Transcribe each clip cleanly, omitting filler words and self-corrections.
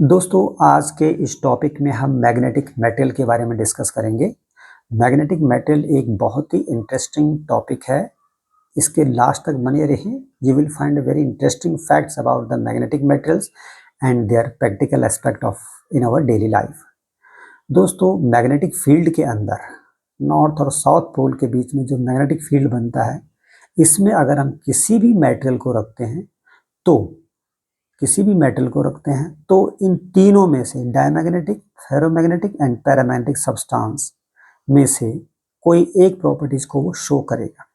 दोस्तों आज के इस टॉपिक में हम मैग्नेटिक मेटल के बारे में डिस्कस करेंगे। मैग्नेटिक मेटल एक बहुत ही इंटरेस्टिंग टॉपिक है। इसके लास्ट तक बने रहिए। You will find very interesting facts about the magnetic metals and their practical aspect of in our daily life. दोस्तों मैग्नेटिक फील्ड के अंदर नॉर्थ और साउथ पोल के बीच में जो मैग्नेटिक फील्ड बनता है, इसमें अगर हम किसी भी मेटल को रखते हैं तो इन तीनों में से diamagnetic, ferromagnetic and paramagnetic substance में से कोई एक प्रॉपर्टीज को वो शो करेगा।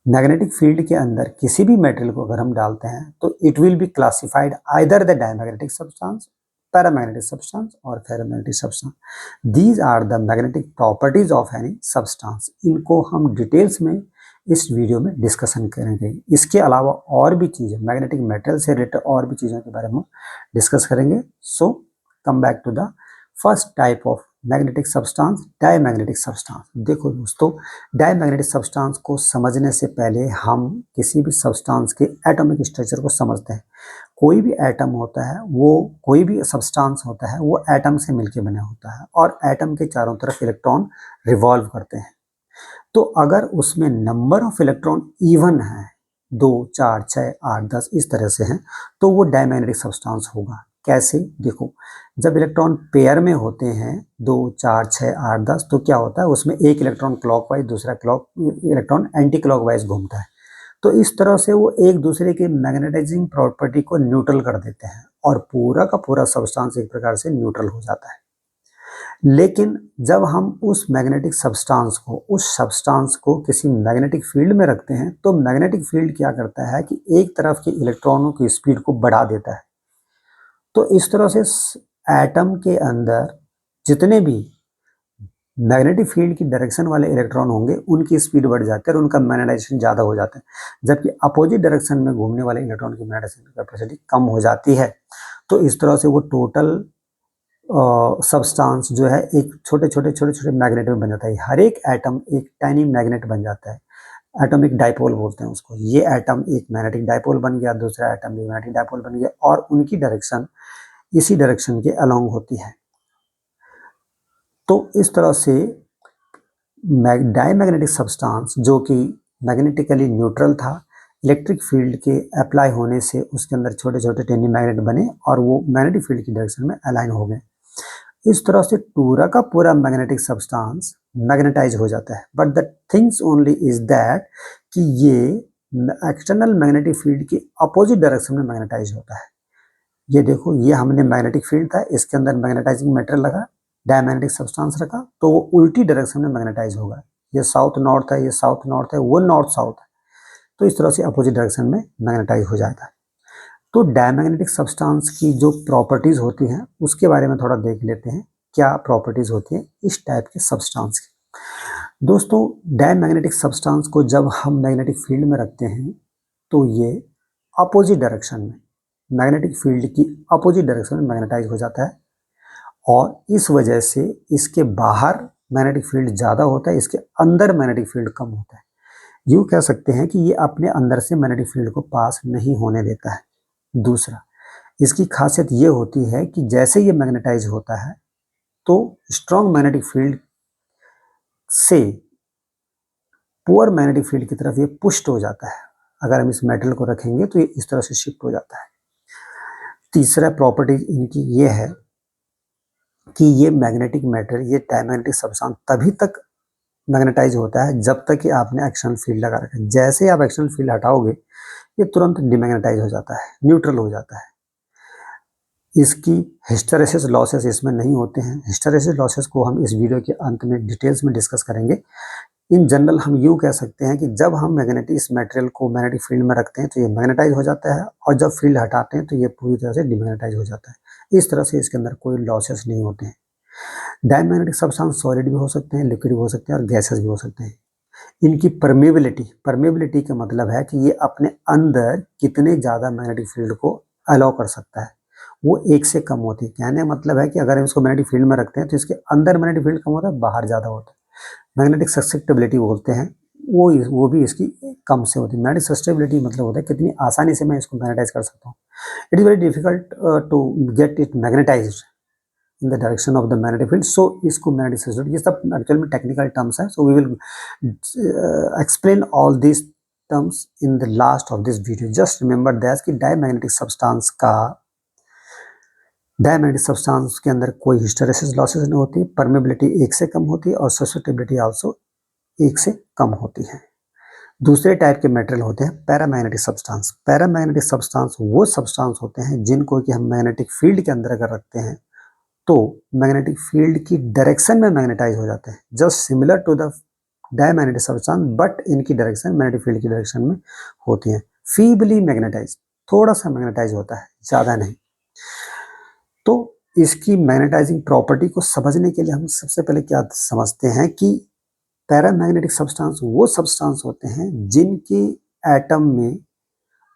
मैग्नेटिक फील्ड के अंदर किसी भी मेटल को अगर हम डालते हैं तो it will be classified either the diamagnetic substance, paramagnetic substance और ferromagnetic substance. These are the magnetic properties of any substance. इनको हम डिटेल्स में इस वीडियो में डिस्कशन करेंगे। इसके अलावा और भी चीज़ें मैग्नेटिक मेटल से रिलेटेड और भी चीज़ों के बारे में डिस्कस करेंगे। So come back to the first type of magnetic substance, diamagnetic substance. देखो दोस्तों, डायमैग्नेटिक सब्सटेंस को समझने से पहले हम किसी भी सब्सटेंस के एटॉमिक स्ट्रक्चर को समझते हैं। कोई भी एटम होता है, वो कोई भी सब्सटेंस होता है, वो एटम से मिलकर बना होता है और एटम के चारों तरफ इलेक्ट्रॉन रिवॉल्व करते हैं। तो अगर उसमें नंबर ऑफ इलेक्ट्रॉन इवन है, 2, 4, 6, 8, 10 इस तरह से हैं, तो वो डायमैग्नेटिक सब्सटेंस होगा। कैसे? देखो, जब इलेक्ट्रॉन पेयर में होते हैं 2, 4, 6, 8, 10, तो क्या होता है, उसमें एक इलेक्ट्रॉन क्लॉकवाइज, दूसरा इलेक्ट्रॉन एंटी क्लॉकवाइज घूमता है। तो इस तरह से वो एक दूसरे के मैग्नेटाइजिंग प्रॉपर्टी को न्यूट्रल कर देते हैं और पूरा का पूरा सब्सटेंस एक प्रकार से न्यूट्रल हो जाता है। लेकिन जब हम उस मैग्नेटिक सब्सटेंस को किसी मैग्नेटिक फील्ड में रखते हैं, तो मैग्नेटिक फील्ड क्या करता है कि एक तरफ के इलेक्ट्रॉनों की स्पीड को बढ़ा देता है। तो इस तरह से एटम के अंदर जितने भी मैग्नेटिक फील्ड की डायरेक्शन वाले इलेक्ट्रॉन होंगे, उनकी स्पीड बढ़ जाती है और उनका मैग्नेटाइजेशन ज़्यादा हो जाता है, जबकि अपोजिट डायरेक्शन में घूमने वाले इलेक्ट्रॉन की मैग्नेटाइजेशन कैपेसिटी कम हो जाती है। तो इस तरह से वो टोटल सब्सटेंस जो है एक छोटे मैग्नेट में बन जाता है। हर एक एटम एक टाइनी मैग्नेट बन जाता है। एटॉमिक डाइपोल बोलते हैं उसको। ये एटम एक मैग्नेटिक डाइपोल बन गया, दूसरा एटम भी मैग्नेटिक डाइपोल बन गया और उनकी डायरेक्शन इसी डायरेक्शन के अलोंग होती है। तो इस तरह से डायमैग्नेटिक सब्सटेंस जो कि मैग्नेटिकली न्यूट्रल था, इलेक्ट्रिक फील्ड के अप्लाई होने से उसके अंदर छोटे छोटे टेनी मैग्नेट बने और वो मैग्नेटिक फील्ड की डायरेक्शन में अलाइन हो गए। इस तरह से पूरा का पूरा मैग्नेटिक सब्सटेंस मैग्नेटाइज हो जाता है। But the things only is that कि ये एक्सटर्नल मैग्नेटिक फील्ड की अपोजिट डायरेक्शन में मैग्नेटाइज होता है। ये देखो, ये हमने मैग्नेटिक फील्ड था, इसके अंदर मैग्नेटाइजिंग मेटेरियल लगा, डायमैग्नेटिक सब्सटेंस रखा, तो वो उल्टी डायरेक्शन में मैग्नेटाइज होगा। ये साउथ नॉर्थ है, ये साउथ नॉर्थ है, वो नॉर्थ साउथ है, तो इस तरह से अपोजिट डायरेक्शन में मैग्नेटाइज हो जाता है। तो डायमैग्नेटिक सब्सटेंस की जो प्रॉपर्टीज होती हैं उसके बारे में थोड़ा देख लेते हैं, क्या प्रॉपर्टीज होती हैं इस टाइप के सब्सटेंस की। दोस्तों, डायमैग्नेटिक सब्सटेंस को जब हम मैग्नेटिक फील्ड में रखते हैं तो ये अपोजिट डायरेक्शन में, मैग्नेटिक फील्ड की अपोजिट डायरेक्शन में मैग्नेटाइज हो जाता है और इस वजह से इसके बाहर मैग्नेटिक फील्ड ज़्यादा होता है, इसके अंदर मैग्नेटिक फील्ड कम होता है। यूँ कह सकते हैं कि ये अपने अंदर से मैग्नेटिक फील्ड को पास नहीं होने देता है। दूसरा, इसकी खासियत ये होती है कि जैसे ये मैग्नेटाइज होता है तो स्ट्रॉन्ग मैग्नेटिक फील्ड से पुअर मैग्नेटिक फील्ड की तरफ ये पुश्ड हो जाता है। अगर हम इस मेटल को रखेंगे तो ये इस तरह से शिफ्ट हो जाता है। तीसरा प्रॉपर्टी इनकी ये है कि ये मैग्नेटिक मैटर, ये डायमैग्नेटिक सब्सटेंस तभी तक मैग्नेटाइज होता है जब तक कि आपने एक्सटर्नल फील्ड लगा रखा है। जैसे ही आप एक्सटर्नल फील्ड हटाओगे, ये तुरंत डिमैग्नेटाइज हो जाता है, न्यूट्रल हो जाता है। इसकी हिस्टैरिसीस लॉसेस इसमें नहीं होते हैं। हिस्टैरिसीस लॉसेस को हम इस वीडियो के अंत में डिटेल्स में डिस्कस करेंगे। इन जनरल हम यूँ कह सकते हैं कि जब हम इस मटेरियल को मैग्नेटिक फील्ड में रखते हैं तो ये मैग्नेटाइज हो जाता है और जब फील्ड हटाते हैं तो ये पूरी तरह से डिमैग्नेटाइज हो जाता है। इस तरह से इसके अंदर कोई लॉसेस नहीं होते हैं। डायमैग्नेटिक सब्सटेंस सॉलिड भी हो सकते हैं, लिक्विड भी हो सकते हैं और गैसेस भी हो सकते हैं। इनकी परमेबिलिटी का मतलब है कि ये अपने अंदर कितने ज़्यादा मैग्नेटिक फील्ड को अलाउ कर सकता है, वो एक से कम होती है। कहने का मतलब है कि अगर हम इसको मैग्नेटिक फील्ड में रखते हैं तो इसके अंदर मैग्नेटिक फील्ड कम होता है, बाहर ज़्यादा होता है। मैग्नेटिक ससेप्टिबिलिटी बोलते हैं वो भी इसकी कम से होती है। मैग्नेटिक सस्टेबिलिटी मतलब होता है कितनी आसानी से मैं इसको मैग्नेटाइज कर सकता हूँ। It is very difficult to get it magnetized in the direction of the magnetic field, so इसको मैग्नेटिक सस्टेबिलिटी, ये सब एक्चुअल में टेक्निकल टर्म्स है। So we will explain all this terms in the last of this video. Just remember that कि diamagnetic substance के अंदर कोई hysteresis losses नहीं होती, परमेबिलिटी 1 से कम होती है और ससेप्टिबिलिटी आल्सो 1 से कम होती है। दूसरे टाइप के मेटेरियल होते हैं पैरामैग्नेटिक सब्सटेंस। पैरामैग्नेटिक सब्सटेंस वो सब्सटेंस होते हैं जिनको कि हम मैग्नेटिक फील्ड के अंदर अगर रखते हैं तो मैग्नेटिक फील्ड की डायरेक्शन में मैग्नेटाइज हो जाते हैं, just similar to the diamagnetic substance, but इनकी डायरेक्शन मैग्नेटिक फील्ड की डायरेक्शन में होती है। फीबली मैग्नेटाइज, थोड़ा सा मैग्नेटाइज होता है, ज़्यादा नहीं। तो इसकी मैग्नेटाइजिंग प्रॉपर्टी को समझने के लिए हम सबसे पहले क्या समझते हैं कि पैरामैग्नेटिक सब्सटेंस वो सब्सटेंस होते हैं जिनके एटम में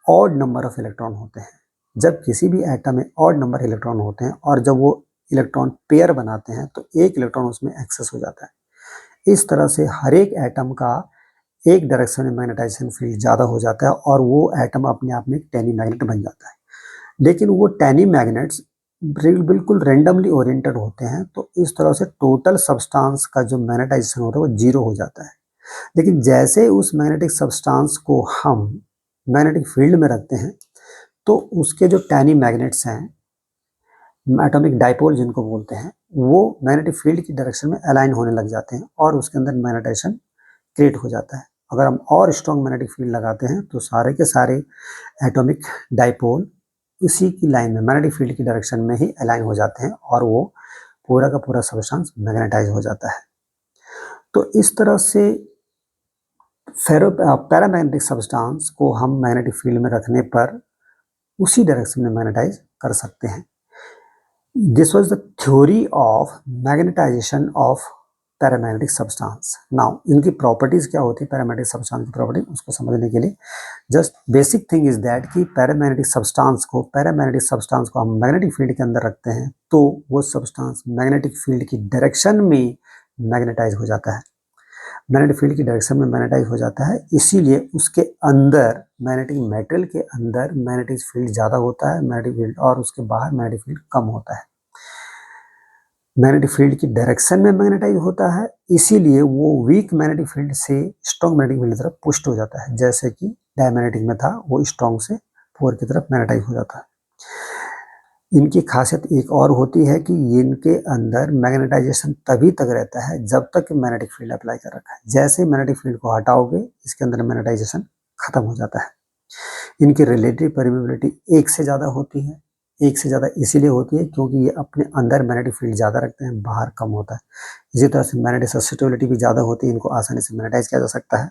ऑड नंबर ऑफ इलेक्ट्रॉन होते हैं। जब किसी भी एटम में ऑड नंबर इलेक्ट्रॉन होते हैं और जब वो इलेक्ट्रॉन पेयर बनाते हैं तो एक इलेक्ट्रॉन उसमें एक्सेस हो जाता है। इस तरह से हर एक एटम का एक डायरेक्शन में मैग्नेटाइजेशन फील्ड ज़्यादा हो जाता है और वो एटम अपने आप में एक टेनी मैग्नेट बन जाता है। लेकिन वो टेनी मैग्नेट्स बिल्कुल रेंडमली ओरिएंटेड होते हैं, तो इस तरह से टोटल सब्सटेंस का जो मैग्नेटाइजेशन होता है वो जीरो हो जाता है। लेकिन जैसे उस मैग्नेटिक सब्सटेंस को हम मैग्नेटिक फील्ड में रखते हैं तो उसके जो टेनी मैग्नेट्स हैं, एटॉमिक डाइपोल जिनको बोलते हैं, वो मैग्नेटिक फील्ड की डायरेक्शन में अलाइन होने लग जाते हैं और उसके अंदर मैग्नेटाइजेशन क्रिएट हो जाता है। अगर हम और स्ट्रॉन्ग मैग्नेटिक फील्ड लगाते हैं तो सारे के सारे एटॉमिक डाइपोल उसी की लाइन में मैग्नेटिक फील्ड की डायरेक्शन में ही अलाइन हो जाते हैं और वो पूरा का पूरा सब्सटेंस मैग्नेटाइज हो जाता है। तो इस तरह से पैरामैग्नेटिक सब्सटेंस को हम मैग्नेटिक फील्ड में रखने पर उसी डायरेक्शन में मैग्नेटाइज कर सकते हैं। This was the theory of magnetization of paramagnetic substance. Now इनकी प्रॉपर्टीज क्या होती है, पैरामैग्नेटिक सब्सटेंस की प्रॉपर्टी, उसको समझने के लिए just basic thing is that कि पैरामैग्नेटिक सब्सटेंस को हम मैग्नेटिक फील्ड के अंदर रखते हैं तो वो सब्सटेंस मैग्नेटिक फील्ड की डायरेक्शन में मैग्नेटाइज हो जाता है। मैग्नेटिक फील्ड की डायरेक्शन में मैग्नेटाइज हो जाता है, इसीलिए उसके अंदर मैग्नेटिक मेटेरियल के अंदर मैग्नेटिक फील्ड ज़्यादा होता है मैग्नेटिक फील्ड, और उसके बाहर मैग्नेटिक फील्ड कम होता है। मैग्नेटिक फील्ड की डायरेक्शन में मैग्नेटाइज होता है, इसीलिए वो वीक मैग्नेटिक फील्ड से स्ट्रॉन्ग मैग्नेटिक फील्ड की तरफ पुष्ट हो जाता है। जैसे कि डायमैग्नेटिक में था, वो स्ट्रॉन्ग से पुअर की तरफ मैग्नेटाइज हो जाता है। इनकी खासियत एक और होती है कि इनके अंदर मैग्नेटाइजेशन तभी तक रहता है जब तक मैग्नेटिक फील्ड अप्लाई कर रखा है। जैसे मैग्नेटिक फील्ड को हटाओगे इसके अंदर मैग्नेटाइजेशन खत्म हो जाता है। इनकी रिलेटिव परमिबिलिटी 1 से ज़्यादा होती है। 1 से ज़्यादा इसीलिए होती है क्योंकि ये अपने अंदर मैग्नेटिक फील्ड ज़्यादा रखते हैं, बाहर कम होता है। इसी तरह से मैग्नेटिक ससेप्टिबिलिटी भी ज़्यादा होती है, इनको आसानी से मैग्नेटाइज किया जा सकता है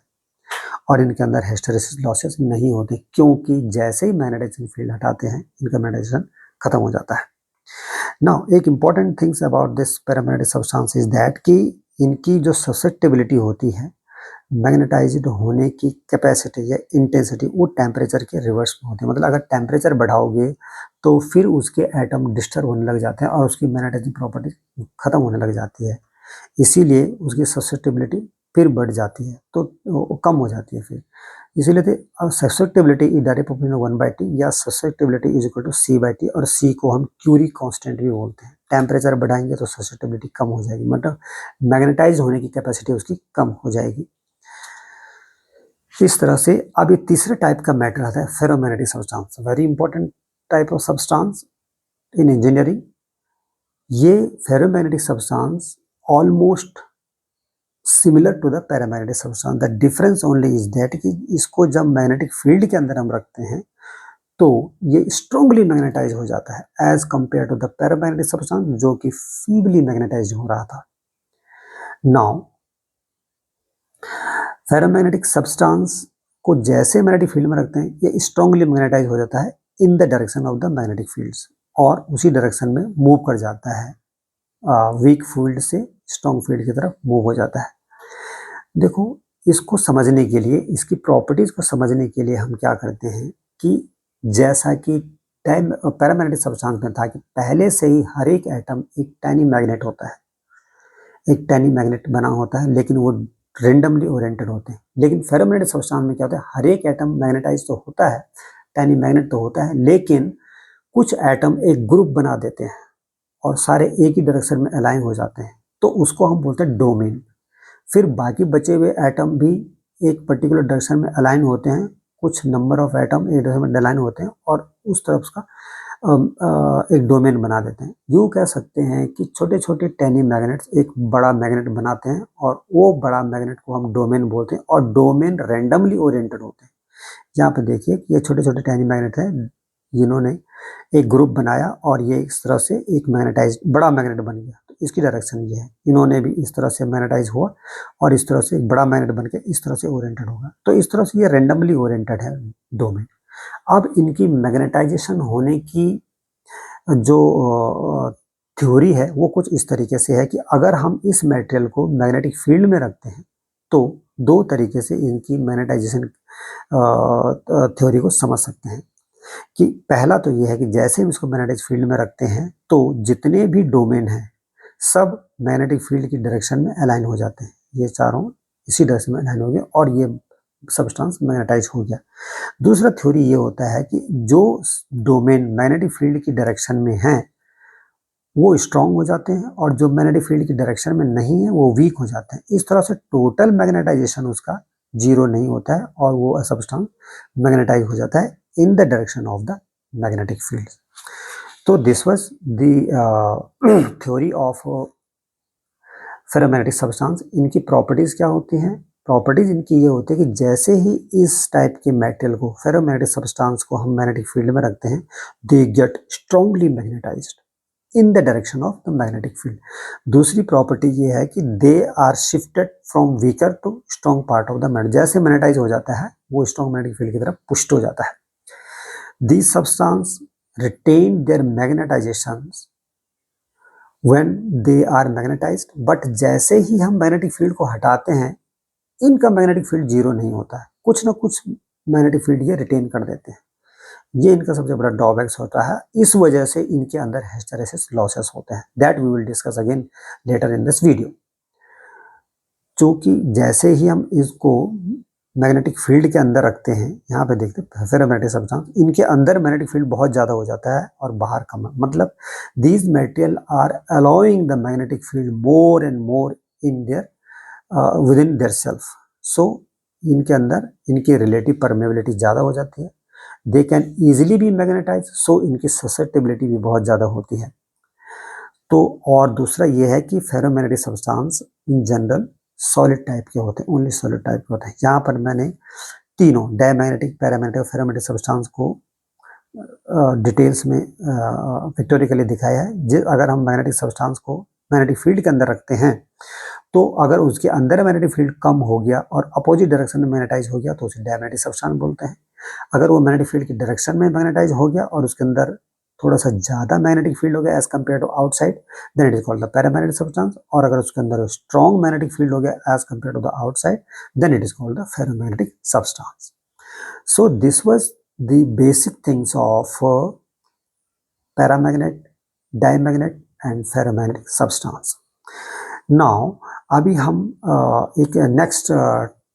और इनके अंदर हिस्टेरेसिस लॉसेस नहीं होते क्योंकि जैसे ही मैग्नेटाइजिंग फील्ड हटाते हैं इनका मैग्नेटाइजेशन खत्म हो जाता है। नाउ एक important things about this paramagnetic substance is that कि इनकी जो ससेप्टिबिलिटी होती है, मैग्नेटाइज्ड होने की कैपेसिटी या इंटेंसिटी, वो टेम्परेचर के रिवर्स में होती है। मतलब अगर टेम्परेचर बढ़ाओगे तो फिर उसके एटम डिस्टर्ब होने लग जाते हैं और उसकी मैग्नेटाइजिंग प्रॉपर्टी खत्म होने लग जाती है, इसीलिए उसकी ससेप्टिबिलिटी फिर बढ़ जाती है, तो वो कम हो जाती है फिर। इसीलिए susceptibility is direct proportional 1/T या susceptibility is equal to C/T, और C को हम क्यूरी कांस्टेंट भी बोलते हैं। टेम्परेचर बढ़ाएंगे तो ससेप्टिबिलिटी कम हो जाएगी, मतलब मैग्नेटाइज होने की कैपेसिटी उसकी कम हो जाएगी। इस तरह से अब ये तीसरे टाइप का मैटर आता है ferromagnetic substance, very important type of substance in engineering. ये ferromagnetic substance almost similar to the paramagnetic substance. The difference only is that कि इसको जब मैग्नेटिक फील्ड के अंदर हम रखते हैं तो ये स्ट्रांगली मैग्नेटाइज हो जाता है as compare to the paramagnetic substance जो कि फीबली मैग्नेटाइज हो रहा था। नाउ फेरोमैग्नेटिक सब्सटेंस को जैसे मैग्नेटिक फील्ड में रखते हैं ये स्ट्रांगली मैग्नेटाइज हो जाता है इन the direction of the magnetic fields, और उसी डायरेक्शन में मूव कर जाता है, वीक फील्ड से स्ट्रांग फील्ड की तरफ मूव हो जाता है। देखो, इसको समझने के लिए, इसकी प्रॉपर्टीज को समझने के लिए हम क्या करते हैं कि जैसा कि पैरामैग्नेटिक सब्सटेंस में था कि पहले से ही हर एक एटम एक टाइनी मैग्नेट होता है, एक टाइनी मैग्नेट बना होता है, लेकिन वो रेंडमली ओरिएंटेड होते हैं। लेकिन फेरोमैग्नेटिक सब्सटेंस में क्या होता है, हर एक एटम मैग्नेटाइज तो होता है, टाइनी मैग्नेट तो होता है, लेकिन कुछ एटम एक ग्रुप बना देते हैं और सारे एक ही डायरेक्शन में अलाइन हो जाते हैं, तो उसको हम बोलते हैं डोमेन। फिर बाकी बचे हुए एटम भी एक पर्टिकुलर डायरेक्शन में अलाइन होते हैं, कुछ नंबर ऑफ एटम एक डायरेक्शन में अलाइन होते हैं और उस तरफ उसका एक डोमेन बना देते हैं। यूँ कह सकते हैं कि छोटे छोटे टेनी मैग्नेट्स एक बड़ा मैग्नेट बनाते हैं और वो बड़ा मैग्नेट को हम डोमेन बोलते हैं, और डोमेन रैंडमली ओरिएंटेड होते हैं। यहाँ पे देखिए कि ये छोटे छोटे टेनी मैग्नेट हैं, जिन्होंने एक ग्रुप बनाया और ये इस तरह से एक मैग्नेटाइज बड़ा मैग्नेट बन गया, तो इसकी डायरेक्शन ये है। इन्होंने भी इस तरह से मैग्नेटाइज हुआ और इस तरह से एक बड़ा मैग्नेट बन के इस तरह से ओरिएंटेड होगा, तो इस तरह से ये रैंडमली ओरिएंटेड है डोमेन। अब इनकी मैग्नेटाइजेशन होने की जो थ्योरी है वो कुछ इस तरीके से है कि अगर हम इस मटेरियल को मैग्नेटिक फील्ड में रखते हैं तो दो तरीके से इनकी मैग्नेटाइजेशन थ्योरी को समझ सकते हैं। कि पहला तो ये है कि जैसे हम इसको मैग्नेटिक फील्ड में रखते हैं तो जितने भी डोमेन हैं सब मैग्नेटिक फील्ड की डायरेक्शन में अलाइन हो जाते हैं, ये चारों इसी डायरेक्शन में अलाइन हो गए और ये सब्सटेंस मैग्नेटाइज हो गया। दूसरा थ्योरी ये होता है कि जो डोमेन मैग्नेटिक फील्ड की डायरेक्शन में हैं वो स्ट्रांग हो जाते हैं और जो मैग्नेटिक फील्ड की डायरेक्शन में नहीं है वो वीक हो जाते हैं। इस तरह से टोटल मैग्नेटाइजेशन उसका जीरो नहीं होता है और वो सब्सटेंस मैग्नेटाइज हो जाता है in the direction of the magnetic field. So this was the theory of ferromagnetic substance. इनकी प्रॉपर्टीज क्या होती हैं? प्रॉपर्टीज इनकी ये होती है कि जैसे ही इस टाइप के मेटल को फेरोमैग्नेटिक सब्सटेंस को हम मैग्नेटिक फील्ड में रखते हैं, they get strongly magnetized in the direction of the magnetic field. दूसरी प्रॉपर्टी ये है कि they are shifted from weaker to strong part of the magnet. जैसे मैग्नेटाइज हो जाता है वो स्ट्रॉन्ग मैग्नेटिक फील्ड की तरफ पुष्ट हो जाता है। These substances retain their magnetizations when they are magnetized, but जैसे ही हम मैग्नेटिक फील्ड को हटाते हैं इनका मैग्नेटिक फील्ड जीरो नहीं होता है, कुछ ना कुछ मैग्नेटिक फील्ड ये रिटेन कर देते हैं। ये इनका सबसे बड़ा ड्रॉबैक्स होता है, इस वजह से इनके अंदर हिस्टेरेसिस लॉसेस होते हैं। That we will discuss again later in this video. क्योंकि जैसे ही हम इसको मैग्नेटिक फील्ड के अंदर रखते हैं, यहाँ पे देखते हैं फेरोमैग्नेटिक सब्सटेंस, इनके अंदर मैग्नेटिक फील्ड बहुत ज़्यादा हो जाता है और बाहर कम है। मतलब these material are allowing the magnetic field more and more in their with in their self. सो इनके अंदर इनकी रिलेटिव परमेबिलिटी ज़्यादा हो जाती है, they can easily be magnetize, so इनकी ससेप्टिबिलिटी भी बहुत ज़्यादा होती है। तो और दूसरा ये है कि ferromagnetic substance in general solid type के होते हैं, ओनली सॉलिड टाइप के होते हैं। यहाँ पर मैंने तीनों डायमैग्नेटिक, पैरामैग्नेटिक और फेरोमैग्नेटिक सब्सटेंस को डिटेल्स में पिक्टोरिकली दिखाया है। अगर हम मैग्नेटिक सब्सटेंस को मैग्नेटिक फील्ड के अंदर रखते हैं तो अगर उसके अंदर मैग्नेटिक फील्ड कम हो गया और अपोजिट डायरेक्शन में मैग्नेटाइज हो गया तो उसे डायमैग्नेटिक सब्सटेंस बोलते हैं। अगर वो मैग्नेटिक फील्ड की डायरेक्शन में मैग्नेटाइज हो गया और उसके अंदर थोड़ा सा ज़्यादा मैग्नेटिक फील्ड हो गया as compare to outside, then it is called the paramagnetic substance. और अगर उसके अंदर स्ट्रॉन्ग मैग्नेटिक फील्ड हो गया as compare to the outside, then it is called the ferromagnetic substance. So this was the basic things of paramagnet, diamagnet and ferromagnetic substance. Now अभी हम एक next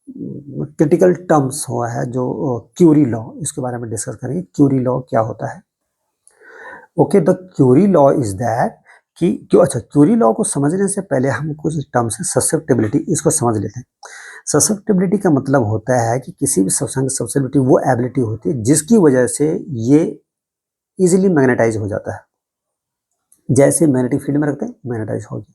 critical terms हुआ है जो Curie law, इसके बारे में डिस्कस करेंगे। क्यूरी लॉ क्या होता है? Okay, the Curie law is that कि क्यूरी लॉ को समझने से पहले हम कुछ टर्म्स है ससेप्टिबिलिटी, इसको समझ लेते हैं। ससेप्टिबिलिटी का मतलब होता है कि किसी भी सब्सटेंस की ससेप्टिबिलिटी वो एबिलिटी होती है जिसकी वजह से ये इजीली मैग्नेटाइज हो जाता है। जैसे मैग्नेटिक फील्ड में रखते हैं मैग्नेटाइज हो गया,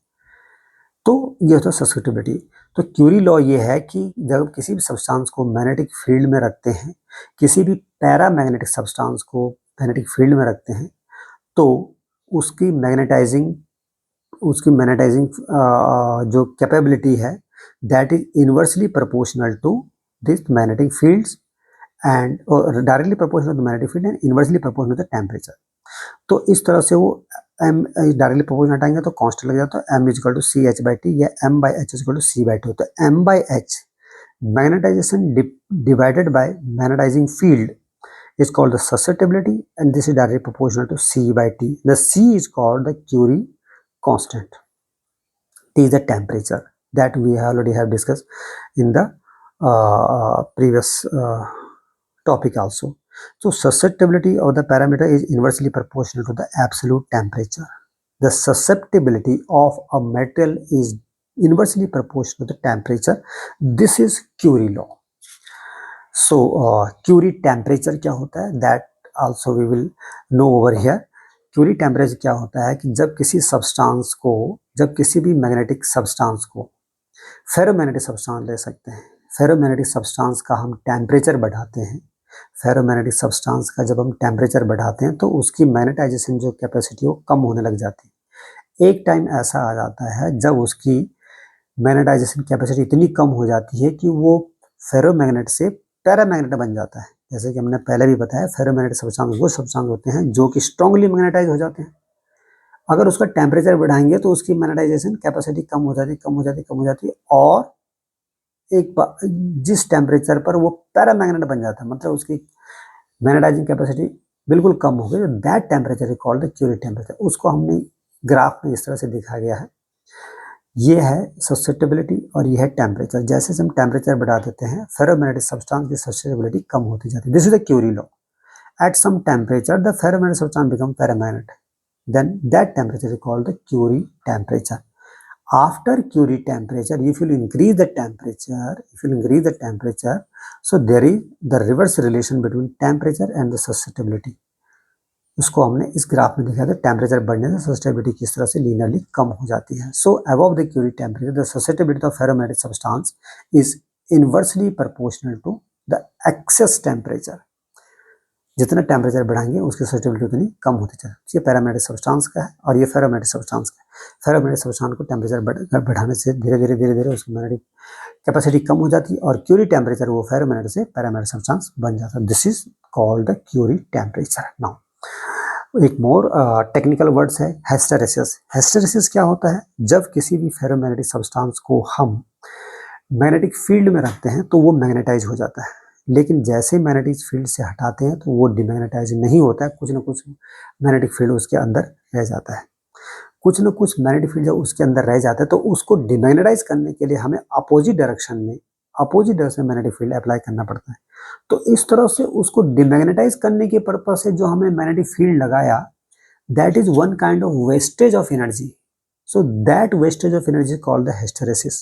तो ये होता है ससेप्टिबिलिटी। तो क्यूरी लॉ ये है कि जब किसी भी सब्सटेंस को मैग्नेटिक फील्ड में रखते हैं, किसी भी पैरामैग्नेटिक सब्सटेंस को मैग्नेटिक फील्ड में रखते हैं, तो उसकी मैग्नेटाइजिंग जो कैपेबिलिटी है that is inversely proportional to this magnetic fields and directly proportional to magnetic field and inversely proportional to the temperature. तो इस तरह से वो एम डायरेक्टली प्रोपोर्शनल हटाएंगे तो कांस्टेंट लग जाता है, M equal to C H by T या M by H equal to C by T. तो M by H magnetization divided by magnetizing field is called the susceptibility and this is directly proportional to C by T. The C is called the Curie constant. T is the temperature that we already have discussed in the previous topic also. So susceptibility of the parameter is inversely proportional to the absolute temperature. The susceptibility of a material is inversely proportional to the temperature. This is Curie law. So Curie temperature क्या होता है, that also we will know over here. Curie temperature क्या होता है कि जब किसी substance को, जब किसी भी मैग्नेटिक सब्सटेंस को, फेरोमैग्नेटिक सब्सटेंस ले सकते हैं, फेरोमैग्नेटिक सब्सटेंस का हम टेम्परेचर बढ़ाते हैं, फेरोमैग्नेटिक सब्सटेंस का जब हम टेम्परेचर बढ़ाते हैं तो उसकी मैग्नेटाइजेशन जो कैपेसिटी वो कम होने लग जाती है। एक टाइम ऐसा आ जाता है जब उसकी मैग्नेटाइजेशन कैपेसिटी इतनी कम हो जाती है कि वो फेरोमैग्नेट से पैरामैग्नेट बन जाता है। जैसे कि हमने पहले भी बताया, फेरोमैग्नेटिक सब्सटेंस वो सब्सटेंस होते हैं जो कि स्ट्रांगली मैग्नेटाइज हो जाते हैं। अगर उसका टेम्परेचर बढ़ाएंगे तो उसकी मैग्नेटाइजेशन कैपेसिटी कम हो जाती है और एक जिस टेम्परेचर पर वो पैरामैग्नेट बन जाता है, मतलब उसकी मैग्नेटाइजिंग कैपेसिटी बिल्कुल कम हो गई, that temperature is called the Curie temperature. उसको हमने ग्राफ में इस तरह से दिखाया गया है। ये है ससेप्टेबिलिटी और ये है टेम्परेचर। जैसे हम टेम्परेचर बढ़ा देते हैं, फेरोमैग्नेटिक सब्सटेंस की ससेप्टेबिलिटी कम होती जाती है। This is the Curie law. At some temperature the ferromagnetic substance become paramagnet, then that temperature is called the Curie temperature. After Curie temperature, if you increase the temperature, so there is the reverse relation between temperature and the susceptibility. उसको हमने इस graph में दिखाया था, temperature बढ़ने से susceptibility किस तरह से लीनियरली कम हो जाती है। So above the Curie temperature, the susceptibility of ferromagnetic substance is inversely proportional to the excess temperature. जितना टेम्परेचर बढ़ाएंगे उसकी ससेप्टेबिलिटी उतनी कम होती जाती है। ये पैरामैग्नेटिक सब्सटेंस का है और ये फेरोमैग्नेटिक सब्सटेंस का है। फेरोमैग्नेटिक सब्सटेंस को टेम्परेचर बढ़ाने से धीरे धीरे उसकी मैग्नेटिक कैपेसिटी कम हो जाती है और क्यूरी टेम्परेचर वो फेरोमैग्नेटिक से पैरामैग्नेटिक सब्सटेंस बन जाता है। This is called the Curie temperature. Now एक मोर टेक्निकल वर्ड्स है हिस्टेरेसिस। हिस्टेरेसिस क्या होता है? जब किसी भी फेरोमैग्नेटिक सब्सटेंस को हम मैग्नेटिक फील्ड में रखते हैं तो वो मैग्नेटाइज हो जाता है, लेकिन जैसे मैग्नेटिक फील्ड से हटाते हैं तो वो डिमैग्नेटाइज नहीं होता है। कुछ ना कुछ मैग्नेटिक फील्ड उसके अंदर रह जाता है। कुछ ना कुछ मैग्नेटिक फील्ड जब उसके अंदर रह जाता है तो उसको डिमैग्नेटाइज करने के लिए हमें अपोजिट डायरेक्शन में मैग्नेटिक फील्ड अप्लाई करना पड़ता है। तो इस तरह से उसको डिमैग्नेटाइज करने के पर्पज से जो हमें मैग्नेटिक फील्ड लगाया, that is one kind of wastage of energy. So that wastage of energy called the hysteresis.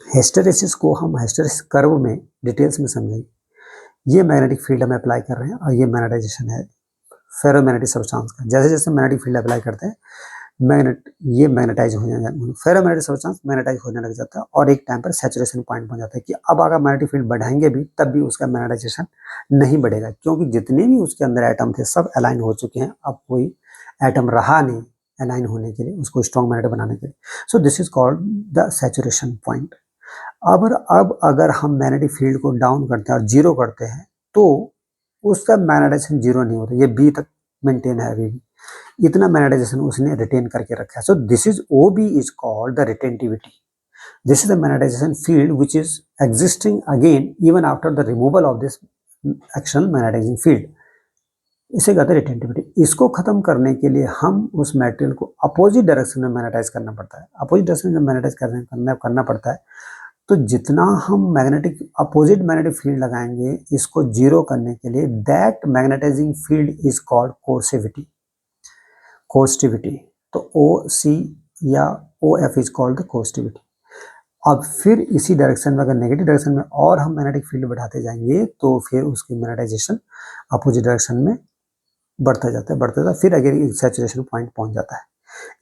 Hysteresis को हम हिस्टेरेसिस कर्व में डिटेल्स में समझेंगे। ये मैग्नेटिक फील्ड हम अप्लाई कर रहे हैं और ये मैग्नेटाइजेशन है फेरोमैग्नेटिक सब्सटेंस का। जैसे जैसे मैग्नेटिक फील्ड अप्लाई करते हैं ये मैग्नेटाइज हो जाता है, फेरोमैग्नेटिक सब्सटेंस मैग्नेटाइज होने लग जाता है और एक टाइम पर सैचुरेशन पॉइंट पहुंच जाता है कि अब अगर मैग्नेटिक फील्ड बढ़ाएंगे भी तब भी उसका मैग्नेटाइजेशन नहीं बढ़ेगा, क्योंकि जितने भी उसके अंदर एटम थे सब अलाइन हो चुके हैं। अब कोई एटम रहा नहीं अलाइन होने के लिए, उसको स्ट्रॉन्ग मैग्नेट बनाने के लिए। सो this is called the saturation point. अब अगर हम मैग्नेटिक फील्ड को डाउन करते हैं और जीरो करते हैं तो उसका मैग्नेटाइजेशन जीरो नहीं होता, ये बी तक मेंटेन है अभी भी, इतना मैग्नेटाइजेशन उसने रिटेन करके रखा है। So this is O B is called the retentivity. This is the magnetization field which is existing again even after the removal of this external magnetizing field. इसे कहते हैं रिटेंटिविटी। इसको खत्म करने के लिए हम उस मटेरियल को अपोजिट डायरेक्शन में मैग्नेटाइज करना पड़ता है। अपोजिट डायरेक्शन में मैग्नेटाइज करना पड़ता है तो जितना हम अपोजिट मैग्नेटिक फील्ड लगाएंगे इसको जीरो करने के लिए, that magnetizing field is called coercivity. तो ओ सी या O F is called the coercivity. अब फिर इसी डायरेक्शन में अगर नेगेटिव डायरेक्शन में और हम मैग्नेटिक फील्ड बढ़ाते जाएंगे तो फिर उसकी मैग्नेटाइजेशन अपोजिट डायरेक्शन में बढ़ता जाता है, फिर अगर सैचुरेशन पॉइंट पहुंच जाता है।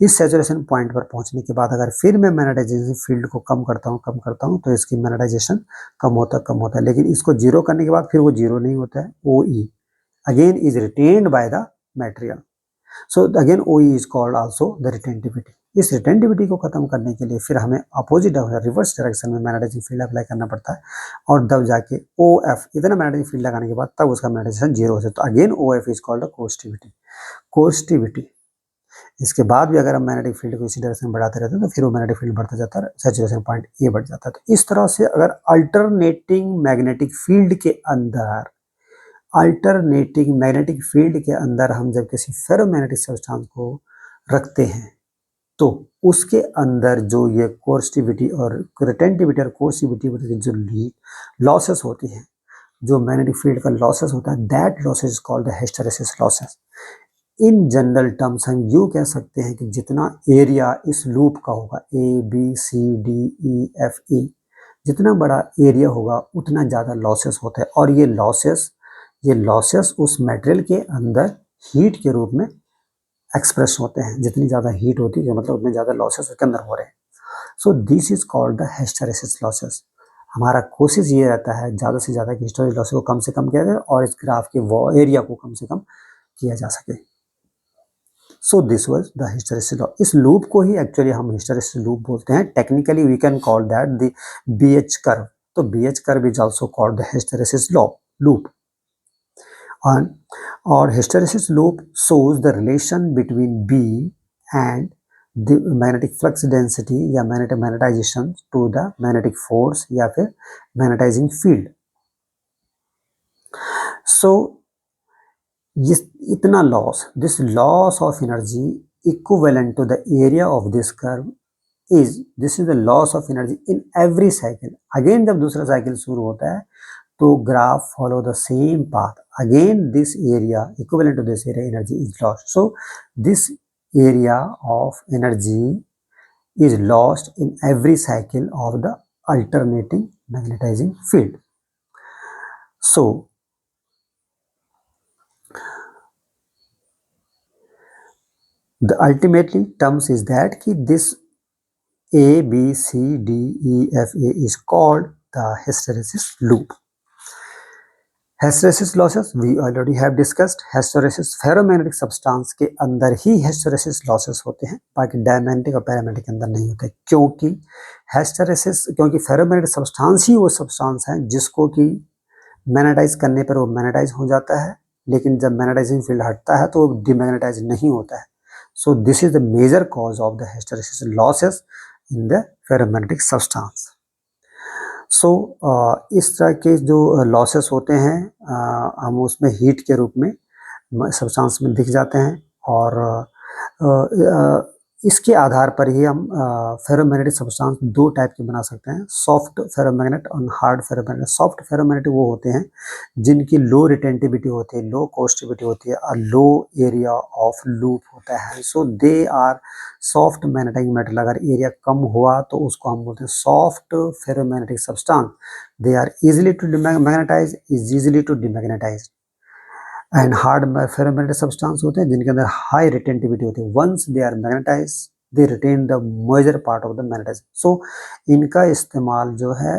इस सैचुरेशन पॉइंट पर पहुंचने के बाद अगर फिर मैं मैग्नेटाइजेशन फील्ड को कम करता हूं तो इसकी मैग्नेटाइजेशन कम होता है, लेकिन इसको जीरो करने के बाद फिर वो जीरो नहीं होता है। O E again is retained by the material. So again O E is called also the retentivity. इस रिटेंटिविटी को खत्म करने के लिए फिर हमें अपोजिट रिवर्स डायरेक्शन में मैग्नेटाइजिंग फील्ड अप्लाई करना पड़ता है और तब जाके ओ एफ इतना मैग्नेटिक फील्ड लगाने के बाद तब उसका मैग्नेटाइजेशन जीरो हो जाता है। तो again O F is called the coercivity. इसके बाद भी अगर हम मैग्नेटिक फील्ड को इसी डायरेक्शन में बढ़ाते रहते हैं तो फिर वो मैग्नेटिक फील्ड बढ़ता जाता है, सैचुरेशन पॉइंट ये बढ़ जाता है। तो इस तरह से अगर अल्टरनेटिंग मैग्नेटिक फील्ड के अंदर हम जब किसी फेरोमैग्नेटिक सब्सटेंस को रखते हैं तो उसके अंदर जो ये कोर्सिविटी और रिटेंटिविटी और कोर्सिविटी की जो लॉसेस होती हैं, जो मैग्नेटिक फील्ड का लॉसेस होता है, that losses is called the hysteresis losses. In general terms हम यूँ कह सकते हैं कि जितना एरिया इस लूप का होगा, A B C D E F E, जितना बड़ा एरिया होगा उतना ज़्यादा लॉसेस होता है। और ये लॉसेस उस मटेरियल के अंदर हीट के रूप में एक्सप्रेस होते हैं। जितनी ज़्यादा हीट होती है मतलब उतने ज़्यादा लॉसेस उसके अंदर हो रहे हैं। सो this is called the hysteresis losses. हमारा कोशिश ये रहता है ज़्यादा से ज़्यादा कि हिस्टैरिसीस लॉसेस को कम से कम किया जाए और इस ग्राफ के वो एरिया को कम से कम किया जा सके। So this was the hysteresis law. इस लूप को ही एक्चुअली हम हिस्टैरिसीस लूप बोलते हैं। Technically we can call that the BH curve. तो BH curve is also called the hysteresis law loop. और hysteresis loop shows the relation between B and the magnetic flux density या magnetization to the magnetic force या फिर magnetizing field. So इतना loss, this loss of energy equivalent to the area of this curve this is the loss of energy in every cycle. Again जब दूसरा cycle शुरू होता है तो graph follow the same path. Again this area equivalent to this area energy is lost. So this area of energy is lost in every cycle of the alternating magnetizing field. So the ultimately terms is that this A, B, C, D, E, F, A is called the hysteresis loop. Hysteresis losses we already have discussed. Hysteresis ferromagnetic substance के अंदर ही hysteresis losses होते हैं, बाकी diamagnetic और paramagnetic के अंदर नहीं होते। क्योंकि फेरोमैग्नेटिक सब्सटेंस ही वो सब्सटेंस है जिसको कि मैग्नेटाइज करने पर वो मैग्नेटाइज हो जाता है, लेकिन जब मैग्नेटाइजिंग फील्ड हटता है तो वो डिमैग्नेटाइज नहीं होता है। So this is the major cause of the hysteresis losses in the ferromagnetic substance. So इस तरह के जो लॉसेस होते हैं हम उसमें हीट के रूप में सब्सटेंस में दिख जाते हैं। और इसके आधार पर ही हम फेरोमैग्नेटिक सब्सटेंस दो टाइप के बना सकते हैं, सॉफ्ट फेरोमैग्नेट और हार्ड फेरोमैग्नेट। सॉफ्ट फेरोमैग्नेट वो होते हैं जिनकी लो रिटेंटिविटी होती है, लो कोस्टिविटी होती है और लो एरिया ऑफ लूप होता है। So they are soft magnetizing metal. अगर एरिया कम हुआ तो उसको हम बोलते हैं soft ferromagnetic substance. They are easily to magnetize, is easily to demagnetize. And hard ferromagnetic substance होते हैं जिनके अंदर हाई रिटेंटिविटी होती है। Once they are magnetize they retain the major part of the magnetize. So इनका इस्तेमाल जो है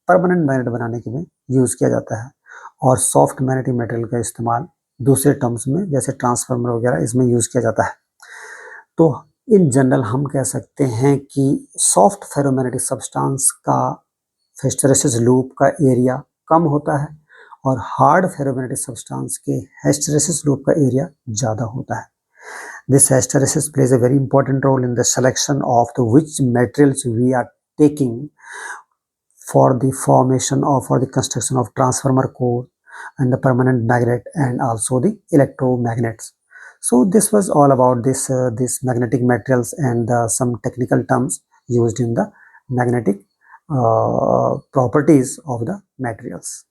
परमानेंट मैग्नेट बनाने के लिए यूज किया जाता है। और सॉफ्ट मैग्नेटिक मटेरियल का इस्तेमाल दूसरे टर्म्स में जैसे ट्रांसफार्मर वगैरह इसमें यूज किया जाता है। तो इन जनरल हम कह सकते हैं कि सॉफ्ट फेरोमैग्नेटिक सब्सटेंस का हिस्टैरिसीस लूप का एरिया कम होता है और हार्ड फेरोमैग्नेटिक सब्सटेंस के हिस्टैरिसीस लूप का एरिया ज़्यादा होता है। This hysteresis plays a very important role in the selection of the which materials we are taking for the formation or for the construction of transformer core and the permanent magnet and also the electromagnets. So this was all about this magnetic materials and some technical terms used in the magnetic properties of the materials.